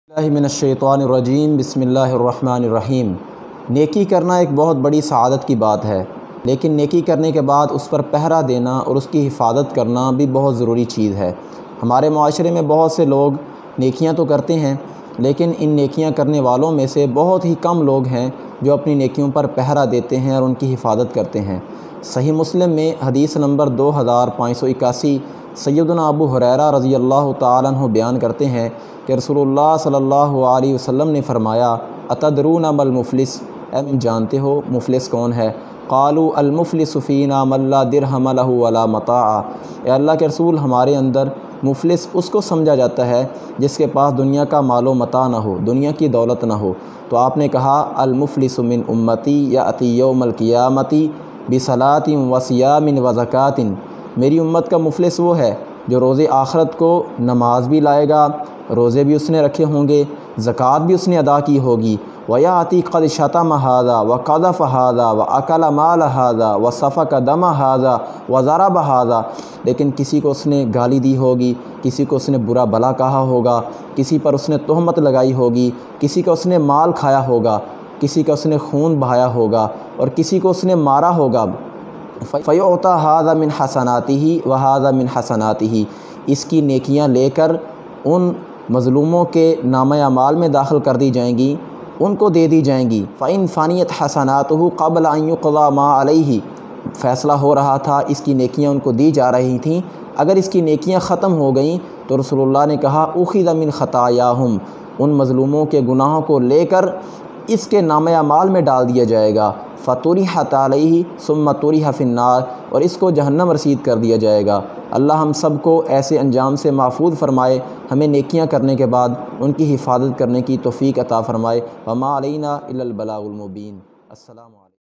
मिनश्शैतानिर्रजीम बिस्मिल्लाहिर्रहमानिर्रहीम। नेकी करना एक बहुत बड़ी सआदत की बात है, लेकिन नेकी करने के बाद उस पर पहरा देना और उसकी हिफाजत करना भी बहुत ज़रूरी चीज़ है। हमारे माशरे में बहुत से लोग नेकियां तो करते हैं, लेकिन इन नेकियां करने वालों में से बहुत ही कम लोग हैं जो अपनी नेकियों पर पहरा देते हैं और उनकी हिफाजत करते हैं। सही मुस्लिम में हदीस नंबर 2581 सैयदना अबू हुरैरा रज़ी अल्लाह तआला अन्हु बयान करते हैं कि रसूलुल्लाह सल्लल्लाहु अलैहि वसल्लम ने फरमाया, अतदरूना मल मुफलिस, जानते हो मुफलिस कौन है? क़ालू अल मुफलिसु फ़ीना मन ला दिरहम लहु वला मताअ। ए अल्लाह के रसूल, हमारे अंदर मुफलिस उसको समझा जाता है जिसके पास दुनिया का मालो मता ना हो, दुनिया की दौलत ना हो। तो आपने कहा अल मुफलिसु मिन उम्मती याती यौमल क़ियामती बिसलातिन व सियामिन व ज़कातिन। मेरी उम्मत का मुफलिस वो है जो रोज़े आखरत को नमाज भी लाएगा, रोज़े भी उसने रखे होंगे, ज़कात भी उसने अदा की होगी। वयाती क़द शतम हाज़ा व क़ज़फ़ हाज़ा व अकल माल हाज़ा व सफ़क दम हाज़ा व ज़रब हाज़ा। लेकिन किसी को उसने गाली दी होगी, किसी को उसने बुरा भला कहा होगा, किसी पर उसने तोहमत लगाई होगी, किसी का उसने माल खाया होगा, किसी का उसने खून बहाया होगा और किसी को उसने मारा होगा। फ़युअता हाज़ा मिन हसनातिही व हाज़ा मिन हसनातिही। इसकी नेकियां लेकर उन मज़लूमों के नामे अमाल में दाखिल कर दी जाएंगी, उनको दे दी जाएंगी। फ़इन फ़ानियत हसनातहु क़ब्ल अन युक़ज़ा मा अलैहि। फ़ैसला हो रहा था, इसकी नेकियां उनको दी जा रही थीं। अगर इसकी नेकियां ख़त्म हो गईं तो रसूलुल्लाह ने कहा उख़िज़ मिन ख़तायाहुम, उन मज़लूमों के गुनाहों को लेकर इसके नामे अमाल में डाल दिया जाएगा। फ़तुरिहत अलैहि सुम्मा तुरिह फ़िन्नार, और इसको जहन्नम रसीद कर दिया जाएगा। अल्लाह हम सब को ऐसे अंजाम से महफूज फ़रमाए, हमें नेकियां करने के बाद उनकी हिफाजत करने की तौफ़ीक़ अता फ़रमाए। वमा अलैना इल्लल बलागुल मुबीन। अस्सलामु अलैकुम।